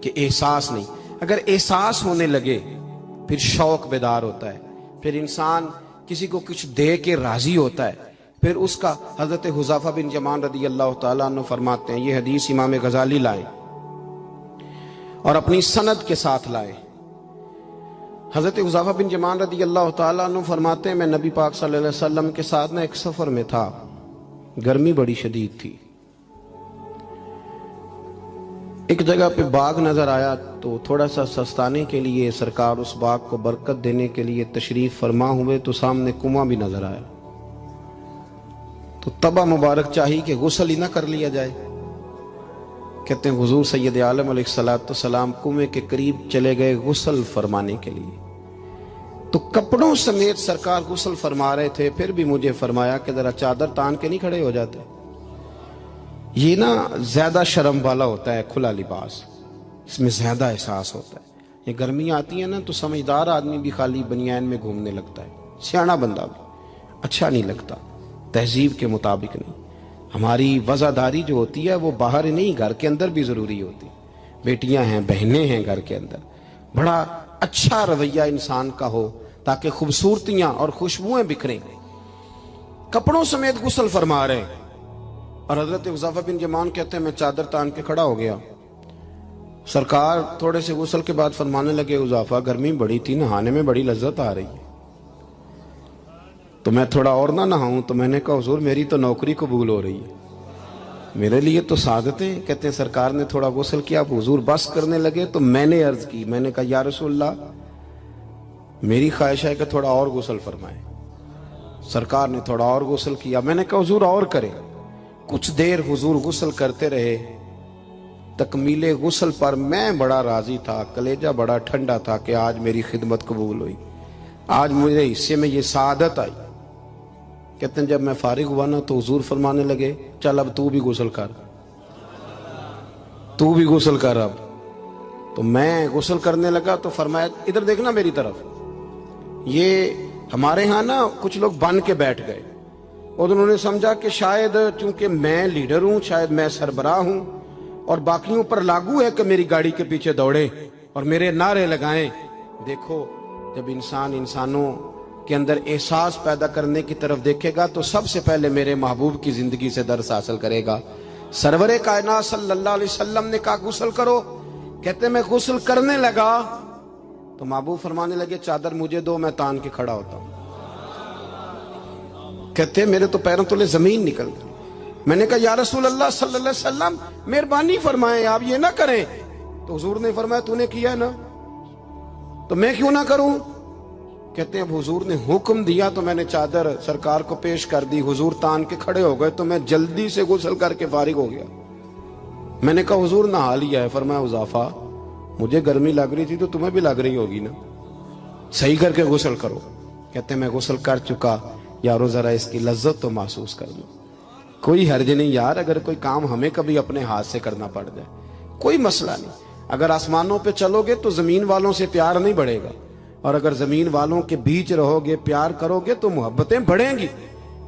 کہ احساس نہیں. اگر احساس ہونے لگے پھر شوق بیدار ہوتا ہے, پھر انسان کسی کو کچھ دے کے راضی ہوتا ہے, پھر اس کا. حضرت حذیفہ بن یمان رضی اللہ تعالیٰ عنہ فرماتے ہیں, یہ حدیث امام غزالی لائے اور اپنی سند کے ساتھ لائے. حضرت حذیفہ بن یمان رضی اللہ تعالیٰ عنہ فرماتے ہیں, میں نبی پاک صلی اللہ علیہ وسلم کے ساتھ ایک سفر میں تھا, گرمی بڑی شدید تھی. ایک جگہ پہ باغ نظر آیا تو تھوڑا سا سستانے کے لیے سرکار اس باغ کو برکت دینے کے لیے تشریف فرما ہوئے, تو سامنے کنواں بھی نظر آیا. تو تبا مبارک چاہی کہ غسل ہی نہ کر لیا جائے. کہتے ہیں حضور سید عالم علیہ السلام کنویں کے قریب چلے گئے غسل فرمانے کے لیے, تو کپڑوں سمیت سرکار غسل فرما رہے تھے. پھر بھی مجھے فرمایا کہ ذرا چادر تان کے نہیں کھڑے ہو جاتے. یہ نا زیادہ شرم والا ہوتا ہے کھلا لباس, اس میں زیادہ احساس ہوتا ہے. یہ گرمی آتی ہے نا تو سمجھدار آدمی بھی خالی بنیان میں گھومنے لگتا ہے, سیاںا بندہ بھی اچھا نہیں لگتا, تہذیب کے مطابق نہیں. ہماری وزاداری جو ہوتی ہے وہ باہر نہیں, گھر کے اندر بھی ضروری ہوتی. بیٹیاں ہیں, بہنیں ہیں, گھر کے اندر بڑا اچھا رویہ انسان کا ہو تاکہ خوبصورتیاں اور خوشبوئیں بکھریں. کپڑوں سمیت غسل فرما رہے ہیں, اور حضرت حذیفہ بن یمان کہتے ہیں میں چادر تان کے کھڑا ہو گیا. سرکار تھوڑے سے غسل کے بعد فرمانے لگے, حذیفہ گرمی بڑی تھی, نہانے میں بڑی لذت آ رہی ہے. تو میں تھوڑا اور نہ نہاؤں. تو میں نے کہا حضور میری تو نوکری قبول ہو رہی ہے, میرے لیے تو سعادتیں. کہتے ہیں سرکار نے تھوڑا غسل کیا, حضور بس کرنے لگے. تو میں نے عرض کی, میں نے کہا یا رسول اللہ میری خواہش ہے کہ تھوڑا اور غسل فرمائیں. سرکار نے تھوڑا اور غسل کیا. میں نے کہا حضور اور کریں. کچھ دیر حضور غسل کرتے رہے. تکمیل غسل پر میں بڑا راضی تھا, کلیجہ بڑا ٹھنڈا تھا کہ آج میری خدمت قبول ہوئی, آج مجھے حصے میں یہ سعادت آئی. کہتے ہیں جب میں فارغ ہوا نا تو حضور فرمانے لگے چل اب تو بھی غسل کر, تو بھی غسل کر اب. تو میں غسل کرنے لگا تو فرمایا ادھر دیکھنا میری طرف. یہ ہمارے ہاں نا کچھ لوگ بن کے بیٹھ گئے, اور انہوں نے سمجھا کہ شاید چونکہ میں لیڈر ہوں, شاید میں سربراہ ہوں, اور باقیوں پر لاگو ہے کہ میری گاڑی کے پیچھے دوڑے اور میرے نعرے لگائیں. دیکھو جب انسان انسانوں کے اندر احساس پیدا کرنے کی طرف دیکھے گا تو سب سے پہلے میرے محبوب کی زندگی سے درس حاصل کرے گا. سرور کائنات صلی اللہ علیہ وسلم نے کہا غسل کرو. کہتے میں غسل کرنے لگا تو محبوب فرمانے لگے چادر مجھے دو, میں تان کے کھڑا ہوتا ہوں. کہتے ہیں میرے تو پیروں تلے زمین نکل گئی. میں نے کہا یا رسول اللہ صلی اللہ علیہ وسلم مہربانی فرمائیں آپ یہ نہ کریں. تو حضور نے فرمایا تو نے کیا ہے نا تو میں کیوں نہ کروں. کہتے ہیں اب حضور نے حکم دیا تو میں نے چادر سرکار کو پیش کر دی. حضور تان کے کھڑے ہو گئے تو میں جلدی سے غسل کر کے فارغ ہو گیا. میں نے کہا حضور نہا لیا ہے. فرمایا حذیفہ مجھے گرمی لگ رہی تھی تو تمہیں بھی لگ رہی ہوگی نا, صحیح کر کے غسل کرو. کہتے ہیں میں غسل کر چکا, یارو ذرا اس کی لذت تو محسوس کر لو. کوئی حرج نہیں یار, اگر کوئی کام ہمیں کبھی اپنے ہاتھ سے کرنا پڑ جائے کوئی مسئلہ نہیں. اگر آسمانوں پہ چلو گے تو زمین والوں سے پیار نہیں بڑھے گا, اور اگر زمین والوں کے بیچ رہو گے پیار کرو گے تو محبتیں بڑھیں گی.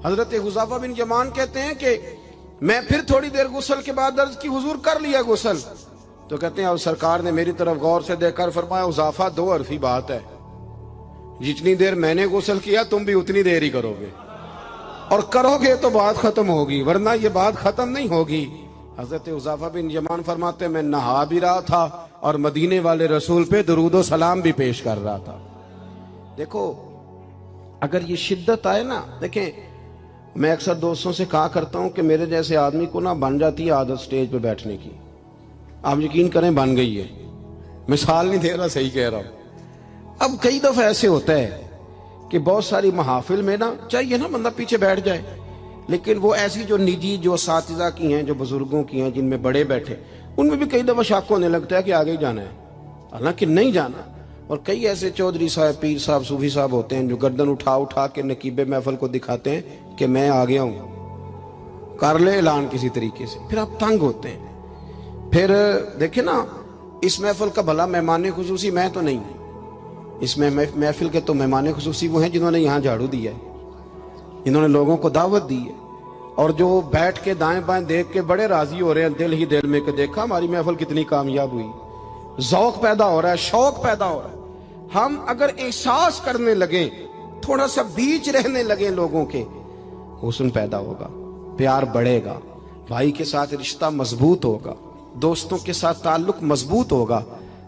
حضرت حذیفہ بن یمان کہتے ہیں کہ میں پھر تھوڑی دیر غسل کے بعد عرض کی حضور کر لیا غسل. تو کہتے ہیں اب سرکار نے میری طرف غور سے دیکھ کر فرمایا حذیفہ دو حرفی بات ہے, جتنی دیر میں نے غسل کیا تم بھی اتنی دیر ہی کرو گے, اور کرو گے تو بات ختم ہوگی ورنہ یہ بات ختم نہیں ہوگی. حضرت حذیفہ بن یمان فرماتے میں نہا بھی رہا تھا اور مدینے والے رسول پہ درود و سلام بھی پیش کر رہا تھا. دیکھو اگر یہ شدت آئے نا, دیکھیں میں اکثر دوستوں سے کہا کرتا ہوں کہ میرے جیسے آدمی کو نا بن جاتی ہے عادت سٹیج پہ بیٹھنے کی. آپ یقین کریں بن گئی ہے, مثال نہیں دے رہا, صحیح کہہ رہا ہوں. اب کئی دفعہ ایسے ہوتا ہے کہ بہت ساری محافل میں نا چاہیے نا بندہ پیچھے بیٹھ جائے, لیکن وہ ایسی جو نجی جو اساتذہ کی ہیں, جو بزرگوں کی ہیں, جن میں بڑے بیٹھے, ان میں بھی کئی دفعہ شک ہونے لگتا ہے کہ آگے ہی جانا ہے, حالانکہ نہیں جانا. اور کئی ایسے چودھری صاحب, پیر صاحب, صوفی صاحب ہوتے ہیں جو گردن اٹھا اٹھا کے نقیب محفل کو دکھاتے ہیں کہ میں آ گیا ہوں, کر لے اعلان کسی طریقے سے. پھر آپ تنگ ہوتے ہیں. پھر دیکھیں نا اس محفل کا بھلا مہمان خصوصی میں تو نہیں ہوں, اس میں محفل کے تو مہمان خصوصی وہ ہیں جنہوں نے یہاں جھاڑو دیا ہے, جنہوں نے لوگوں کو دعوت دی ہے, اور جو بیٹھ کے دائیں بائیں دیکھ کے بڑے راضی ہو رہے ہیں دل ہی دل میں کہ دیکھا ہماری محفل کتنی کامیاب ہوئی. ذوق پیدا ہو رہا ہے، شوق پیدا ہو رہا ہے۔ ہم اگر احساس کرنے لگیں، تھوڑا سا بیچ رہنے لگیں لوگوں کے، حسن پیدا ہوگا، پیار بڑھے گا، بھائی کے ساتھ رشتہ مضبوط ہوگا، دوستوں کے ساتھ تعلق مضبوط ہوگا۔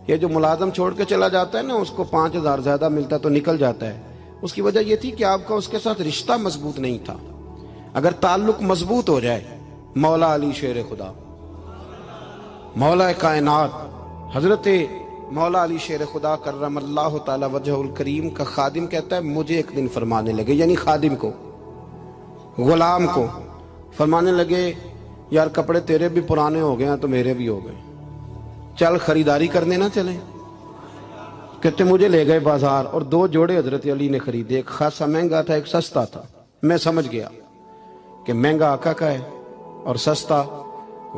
یہ جو ملازم چھوڑ کے چلا جاتا ہے نا، اس کو 5,000 زیادہ ملتا تو نکل جاتا ہے، اس کی وجہ یہ تھی کہ آپ کا اس کے ساتھ رشتہ مضبوط نہیں تھا۔ اگر تعلق مضبوط ہو جائے، مولا علی شیر خدا، مولا کائنات حضرت مولا علی شیر خدا کرم اللہ تعالی وجہ الکریم کا خادم کہتا ہے مجھے ایک دن فرمانے لگے، یعنی خادم کو، غلام کو فرمانے لگے یار کپڑے تیرے بھی پرانے ہو گئے ہیں تو میرے بھی ہو گئے، چل خریداری کرنے نہ چلیں۔ کہتے مجھے لے گئے بازار اور 2 جوڑے حضرت علی نے خریدے، ایک خاصا مہنگا تھا، ایک سستا تھا۔ میں سمجھ گیا کہ مہنگا آقا کا ہے اور سستا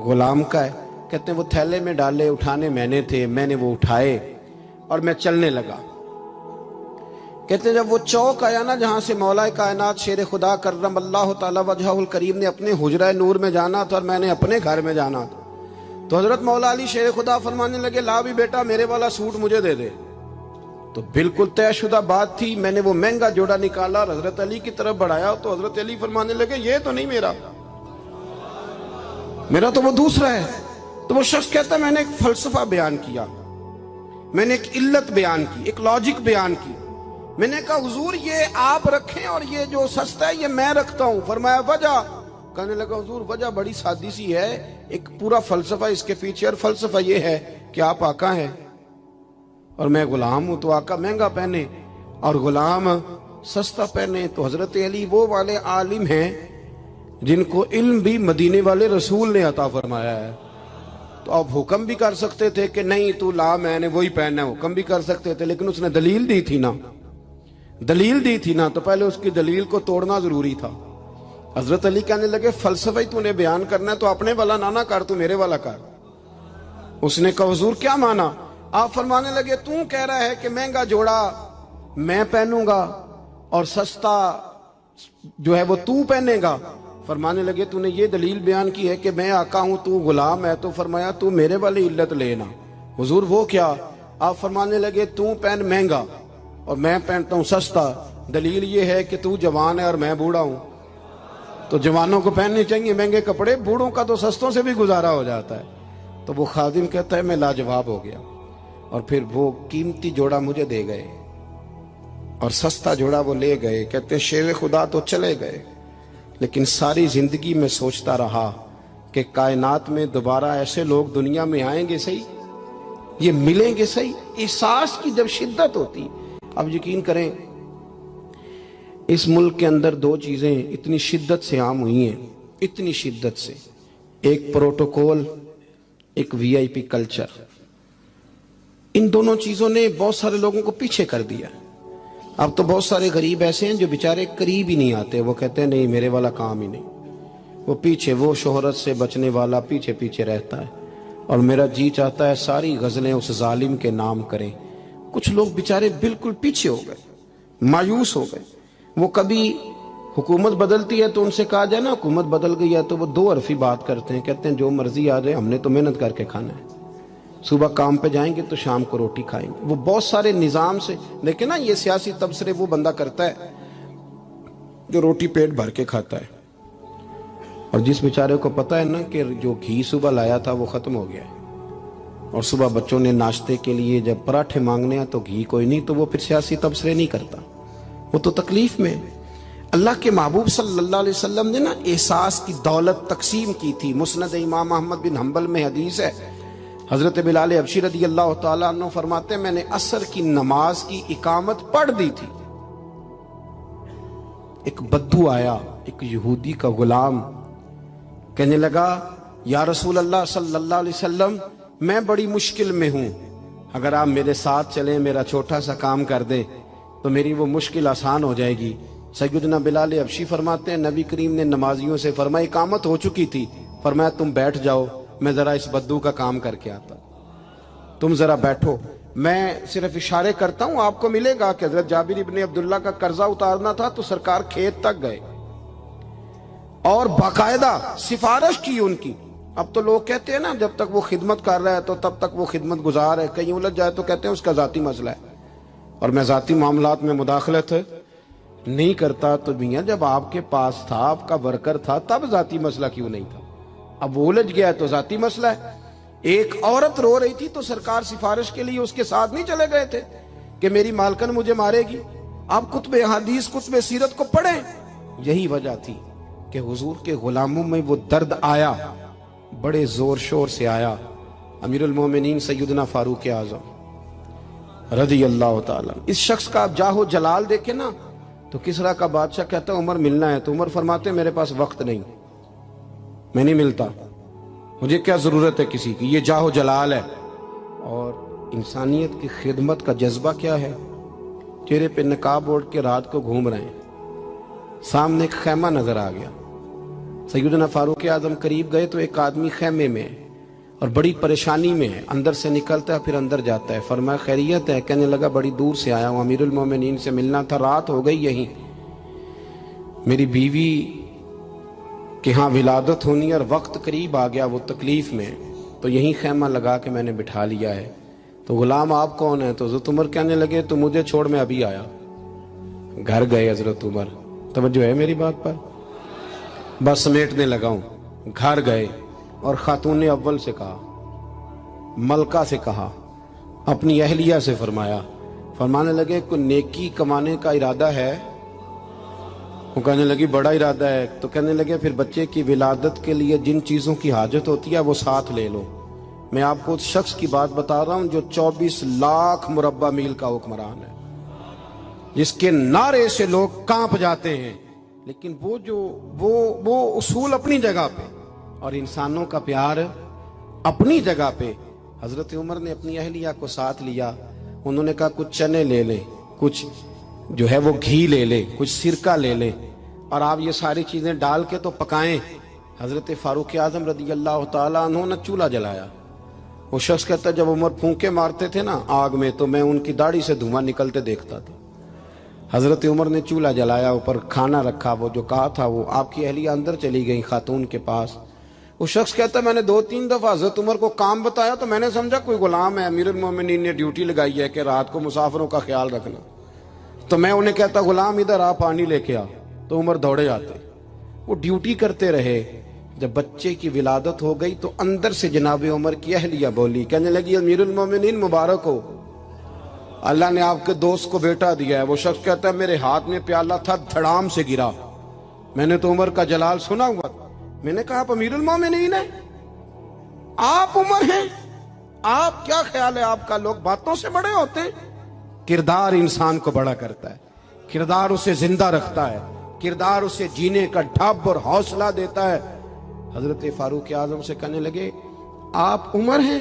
غلام کا ہے۔ کہتے ہیں وہ تھیلے میں ڈالے، اٹھانے میں نے تھے، میں نے وہ اٹھائے اور میں چلنے لگا۔ کہتے ہیں جب وہ چوک آیا نا جہاں سے مولا کائنات شیر خدا کرم اللہ تعالی وجہ الکریم نے اپنے حجرہ نور میں جانا تھا اور میں نے اپنے گھر میں جانا تھا، تو حضرت مولا علی شیر خدا فرمانے لگے لا بھی بیٹا میرے والا سوٹ مجھے دے دے۔ تو بالکل طے شدہ بات تھی، میں نے وہ مہنگا جوڑا نکالا اور حضرت علی کی طرف بڑھایا تو حضرت علی فرمانے لگے یہ تو نہیں میرا تو وہ دوسرا ہے۔ تو وہ شخص کہتا ہے میں نے ایک فلسفہ بیان کیا، میں نے ایک علت بیان کی، ایک لاجک بیان کی۔ میں نے کہا حضور یہ آپ رکھیں اور یہ جو سستا ہے یہ میں رکھتا ہوں۔ فرمایا وجہ؟ کہنے لگا حضور وجہ بڑی سادی سی ہے، ایک پورا فلسفہ اس کے پیچھے، اور فلسفہ یہ ہے کہ آپ آقا ہیں اور میں غلام ہوں، تو آقا مہنگا پہنے اور غلام سستا پہنے۔ تو حضرت علی وہ والے عالم ہیں جن کو علم بھی مدینے والے رسول نے عطا فرمایا ہے۔ تو آپ حکم بھی کر سکتے تھے کہ نہیں تو لا میں نے وہی پہننا ہے، حکم بھی کر سکتے تھے، لیکن اس نے دلیل دی تھی نا، دلیل دی تھی نا، تو پہلے اس کی دلیل کو توڑنا ضروری تھا۔ حضرت علی کہنے لگے فلسفہ ہی تو نے بیان کرنا ہے تو اپنے والا نہ کر، تو میرے والا کر۔ اس نے کہا حضور کیا مانا؟ آپ فرمانے لگے تو کہہ رہا ہے کہ مہنگا جوڑا میں پہنوں گا اور سستا جو ہے وہ تو پہنے گا۔ فرمانے لگے تو نے یہ دلیل بیان کی ہے کہ میں آقا ہوں تو غلام ہے، تو فرمایا تو میرے والی علت لینا۔ حضور وہ کیا؟ آپ فرمانے لگے تو پہن مہنگا اور میں پہنتا ہوں سستا، دلیل یہ ہے کہ تو جوان ہے اور میں بوڑھا ہوں، تو جوانوں کو پہننے چاہیے مہنگے کپڑے، بوڑھوں کا تو سستوں سے بھی گزارا ہو جاتا ہے۔ تو وہ خادم کہتا ہے میں لاجواب ہو گیا، اور پھر وہ قیمتی جوڑا مجھے دے گئے اور سستا جوڑا وہ لے گئے۔ کہتے ہیں شیر خدا تو چلے گئے، لیکن ساری زندگی میں سوچتا رہا کہ کائنات میں دوبارہ ایسے لوگ دنیا میں آئیں گے صحیح، یہ ملیں گے صحیح۔ احساس کی جب شدت ہوتی، اب یقین کریں اس ملک کے اندر 2 چیزیں اتنی شدت سے عام ہوئی ہیں، اتنی شدت سے، ایک پروٹوکول، ایک وی آئی پی کلچر۔ ان دونوں چیزوں نے بہت سارے لوگوں کو پیچھے کر دیا۔ اب تو بہت سارے غریب ایسے ہیں جو بیچارے قریب ہی نہیں آتے، وہ کہتے ہیں نہیں میرے والا کام ہی نہیں، وہ پیچھے، وہ شہرت سے بچنے والا پیچھے پیچھے رہتا ہے، اور میرا جی چاہتا ہے ساری غزلیں اس ظالم کے نام کریں۔ کچھ لوگ بیچارے بالکل پیچھے ہو گئے، مایوس ہو گئے۔ وہ کبھی حکومت بدلتی ہے تو ان سے کہا جائے نا حکومت بدل گئی ہے، تو وہ 2 حرفی بات کرتے ہیں، کہتے ہیں جو مرضی آ جائے ہم نے تو محنت کر کے کھانا ہے، صبح کام پہ جائیں گے تو شام کو روٹی کھائیں گے۔ وہ بہت سارے نظام سے، لیکن نا یہ سیاسی تبصرے وہ بندہ کرتا ہے جو روٹی پیٹ بھر کے کھاتا ہے، اور جس بیچارے کو پتا ہے نا کہ جو گھی صبح لایا تھا وہ ختم ہو گیا ہے، اور صبح بچوں نے ناشتے کے لیے جب پراٹھے مانگنے ہیں تو گھی کوئی نہیں، تو وہ پھر سیاسی تبصرے نہیں کرتا، وہ تو تکلیف میں۔ اللہ کے محبوب صلی اللہ علیہ وسلم نے نا احساس کی دولت تقسیم کی تھی۔ مسند امام احمد بن حنبل میں حدیث ہے، حضرت بلال حبشی رضی اللہ تعالیٰ عنہ فرماتے ہیں میں نے عصر کی نماز کی اقامت پڑھ دی تھی، ایک بدو آیا، ایک یہودی کا غلام، کہنے لگا یا رسول اللہ صلی اللہ علیہ وسلم میں بڑی مشکل میں ہوں، اگر آپ میرے ساتھ چلیں، میرا چھوٹا سا کام کر دیں تو میری وہ مشکل آسان ہو جائے گی۔ سیدنا بلال حبشی فرماتے ہیں نبی کریم نے نمازیوں سے فرمایا اقامت ہو چکی تھی، فرمایا تم بیٹھ جاؤ، میں ذرا اس بدو کا کام کر کے آتا، تم ذرا بیٹھو، میں صرف اشارے کرتا ہوں، آپ کو ملے گا کہ حضرت جابر ابن عبداللہ کا قرضہ اتارنا تھا تو سرکار کھیت تک گئے اور باقاعدہ سفارش کی ان کی اب تو لوگ کہتے ہیں نا جب تک وہ خدمت کر رہا ہے تو تب تک وہ خدمت گزار ہے، کہیں الجھ جائے تو کہتے ہیں اس کا ذاتی مسئلہ ہے، اور میں ذاتی معاملات میں مداخلت نہیں کرتا۔ تو میاں جب آپ کے پاس تھا، آپ کا ورکر تھا، تب ذاتی مسئلہ کیوں نہیں تھا؟ اب وہ الجھ گیا ہے تو ذاتی مسئلہ ہے۔ ایک عورت رو رہی تھی تو سرکار سفارش کے لیے اس کے ساتھ نہیں چلے گئے تھے کہ میری مالکن مجھے مارے گی؟ آپ کتب حدیث کتب سیرت کو پڑھیں۔ یہی وجہ تھی کہ حضور کے غلاموں میں وہ درد آیا، بڑے زور شور سے آیا۔ امیر المومنین سیدنا فاروق اعظم رضی اللہ تعالیٰ، اس شخص کا آپ جاہ و جلال دیکھیں نا تو کسرا کا بادشاہ کہتا ہے عمر ملنا ہے، تو عمر فرماتے میرے پاس وقت نہیں، میں نہیں ملتا، مجھے کیا ضرورت ہے کسی کی، یہ جاہ و جلال ہے۔ اور انسانیت کی خدمت کا جذبہ کیا ہے؟ چہرے پہ نقاب اوڑھ کے رات کو گھوم رہے ہیں، سامنے ایک خیمہ نظر آ گیا، سیدنا فاروق اعظم قریب گئے تو ایک آدمی خیمے میں ہے اور بڑی پریشانی میں ہے، اندر سے نکلتا ہے پھر اندر جاتا ہے۔ فرمایا خیریت ہے؟ کہنے لگا بڑی دور سے آیا ہوں، امیر المومنین سے ملنا تھا، رات ہو گئی، یہیں میری بیوی کہ ہاں ولادت ہونی اور وقت قریب آ گیا، وہ تکلیف میں، تو یہیں خیمہ لگا کے میں نے بٹھا لیا ہے۔ تو غلام آپ کون ہیں؟ تو حضرت عمر کہنے لگے تو مجھے چھوڑ میں ابھی آیا۔ گھر گئے حضرت عمر، توجہ ہے میری بات پر؟ بس سمیٹنے لگا ہوں۔ گھر گئے اور خاتون نے اول سے کہا، ملکہ سے کہا، اپنی اہلیہ سے فرمایا، فرمانے لگے کوئی نیکی کمانے کا ارادہ ہے؟ وہ کہنے لگی بڑا ارادہ ہے۔ تو کہنے لگے پھر بچے کی ولادت کے لیے جن چیزوں کی حاجت ہوتی ہے وہ ساتھ لے لو۔ میں آپ کو اس شخص کی بات بتا رہا ہوں جو 24 لاکھ مربع میل کا حکمران ہے، جس کے نعرے سے لوگ کانپ جاتے ہیں، لیکن وہ اصول اپنی جگہ پہ اور انسانوں کا پیار اپنی جگہ پہ۔ حضرت عمر نے اپنی اہلیہ کو ساتھ لیا، انہوں نے کہا کچھ چنے لے لیں، کچھ جو ہے وہ گھی لے لیں، کچھ سرکہ لے لیں، اور آپ یہ ساری چیزیں ڈال کے تو پکائیں۔ حضرت فاروق اعظم رضی اللہ تعالیٰ عنہ نے چولہا جلایا۔ وہ شخص کہتا ہے جب عمر پھونکے مارتے تھے نا آگ میں تو میں ان کی داڑھی سے دھواں نکلتے دیکھتا تھا۔ حضرت عمر نے چولہا جلایا، اوپر کھانا رکھا، وہ جو کہا تھا وہ آپ کی اہلیہ اندر چلی گئی خاتون کے پاس۔ وہ شخص کہتا ہے میں نے 2-3 دفعہ حضرت عمر کو کام بتایا تو میں نے سمجھا کوئی غلام ہے، امیر المومنین نے ڈیوٹی لگائی ہے کہ رات کو مسافروں کا خیال رکھنا، تو میں انہیں کہتا غلام ادھر آ پانی لے کے آ، تو عمر دوڑے آتے، وہ ڈیوٹی کرتے رہے۔ جب بچے کی ولادت ہو گئی تو اندر سے جناب عمر کی اہلیہ بولی، کہنے لگی امیر المومنین مبارک ہو، اللہ نے آپ کے دوست کو بیٹا دیا ہے۔ وہ شخص کہتا ہے میرے ہاتھ میں پیالہ تھا، دھڑام سے گرا، میں نے تو عمر کا جلال سنا ہوا، میں نے کہا آپ امیر المومنین ہیں، آپ عمر ہیں، آپ کیا خیال ہے آپ کا؟ لوگ باتوں سے بڑے ہوتے ہیں، کردار انسان کو بڑا کرتا ہے، کردار اسے زندہ رکھتا ہے، کردار اسے جینے کا ڈھب اور حوصلہ دیتا ہے۔ حضرت فاروق اعظم سے کہنے لگے آپ عمر ہیں؟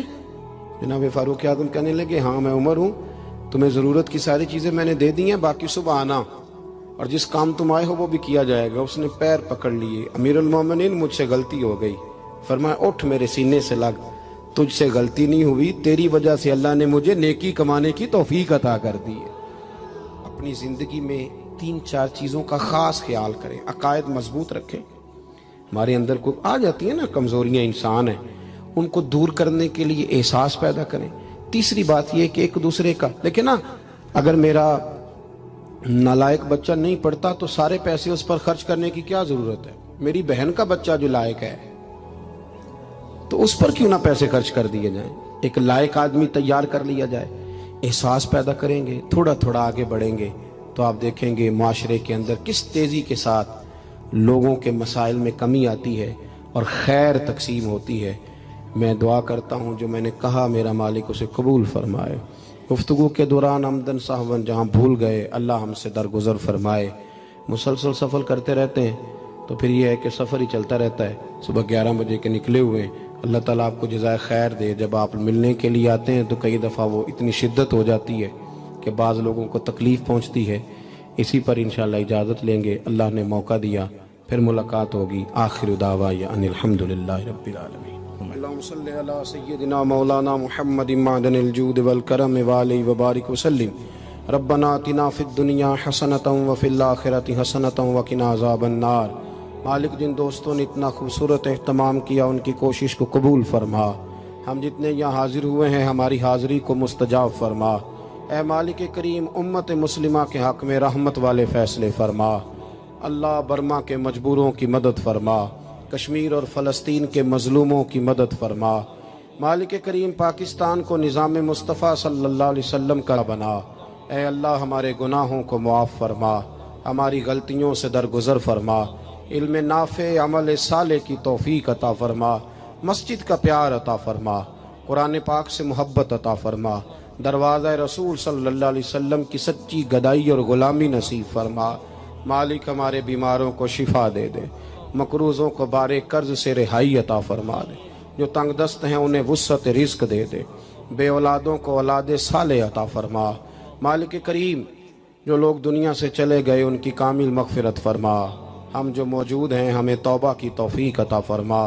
جناب فاروق اعظم کہنے لگے ہاں میں عمر ہوں، تمہیں ضرورت کی ساری چیزیں میں نے دے دی ہیں، باقی صبح آنا اور جس کام تم آئے ہو وہ بھی کیا جائے گا۔ اس نے پیر پکڑ لیے، امیر المومنین مجھ سے غلطی ہو گئی۔ فرمایا اٹھ میرے سینے سے لگ، تجھ سے غلطی نہیں ہوئی، تیری وجہ سے اللہ نے مجھے نیکی کمانے کی توفیق عطا کر دی ہے۔ اپنی زندگی میں 3-4 چیزوں کا خاص خیال کریں، عقائد مضبوط رکھیں۔ ہمارے اندر کو آ جاتی ہیں نا کمزوریاں، انسان ہیں، ان کو دور کرنے کے لیے احساس پیدا کریں۔ تیسری بات یہ کہ ایک دوسرے کا لیکن نا اگر میرا نالائق بچہ نہیں پڑھتا تو سارے پیسے اس پر خرچ کرنے کی کیا ضرورت ہے؟ میری بہن کا بچہ جو لائق ہے تو اس پر کیوں نہ پیسے خرچ کر دیے جائیں، ایک لائق آدمی تیار کر لیا جائے۔ احساس پیدا کریں گے، تھوڑا تھوڑا آگے بڑھیں گے تو آپ دیکھیں گے معاشرے کے اندر کس تیزی کے ساتھ لوگوں کے مسائل میں کمی آتی ہے اور خیر تقسیم ہوتی ہے۔ میں دعا کرتا ہوں جو میں نے کہا میرا مالک اسے قبول فرمائے۔ گفتگو کے دوران عمدن سہون جہاں بھول گئے اللہ ہم سے درگزر فرمائے۔ مسلسل سفر کرتے رہتے ہیں تو پھر یہ ہے کہ سفر ہی چلتا رہتا ہے۔ صبح 11 بجے کے نکلے ہوئے، اللہ تعالیٰ آپ کو جزائے خیر دے۔ جب آپ ملنے کے لیے آتے ہیں تو کئی دفعہ وہ اتنی شدت ہو جاتی ہے کہ بعض لوگوں کو تکلیف پہنچتی ہے۔ اسی پر انشاءاللہ اجازت لیں گے، اللہ نے موقع دیا، پھر ملاقات ہوگی۔ آخر دعوانا ان الحمدللہ رب العالمین۔ اللہم صلی علی سیدنا مولانا محمد معدن الجود والکرم وآلہ وبارک وسلم۔ ربنا آتنا فی الدنیا حسنۃ وفی الآخرۃ حسنۃ وقنا عذاب النار۔ مالک جن دوستوں نے اتنا خوبصورت اہتمام کیا ان کی کوشش کو قبول فرما، ہم جتنے یہاں حاضر ہوئے ہیں ہماری حاضری کو مستجاب فرما۔ اے مالک کریم امت مسلمہ کے حق میں رحمت والے فیصلے فرما۔ اللہ برما کے مجبوروں کی مدد فرما، کشمیر اور فلسطین کے مظلوموں کی مدد فرما۔ مالک کریم پاکستان کو نظام مصطفیٰ صلی اللہ علیہ وسلم کا بنا۔ اے اللہ ہمارے گناہوں کو معاف فرما، ہماری غلطیوں سے درگزر فرما، علم نافع عمل صالح کی توفیق عطا فرما، مسجد کا پیار عطا فرما، قرآن پاک سے محبت عطا فرما، دروازہ رسول صلی اللہ علیہ وسلم کی سچی گدائی اور غلامی نصیب فرما۔ مالک ہمارے بیماروں کو شفا دے دے، مقروضوں کو بارے قرض سے رہائی عطا فرما دے، جو تنگ دست ہیں انہیں وسعت رزق دے دے، بے اولادوں کو اولاد صالح عطا فرما۔ مالک کریم جو لوگ دنیا سے چلے گئے ان کی کامل مغفرت فرما، ہم جو موجود ہیں ہمیں توبہ کی توفیق عطا فرما،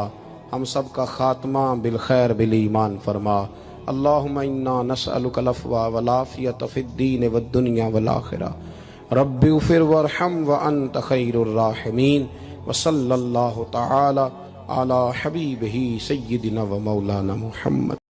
ہم سب کا خاتمہ بالخیر بالایمان فرما۔ اللہم انا نسألک العفو والعافیۃ فی الدین والدنیا والآخرہ، رب اغفر وارحم وانت خیر الراحمین، وصلی اللہ تعالی علی حبیبہ سیدنا و مولانا محمد۔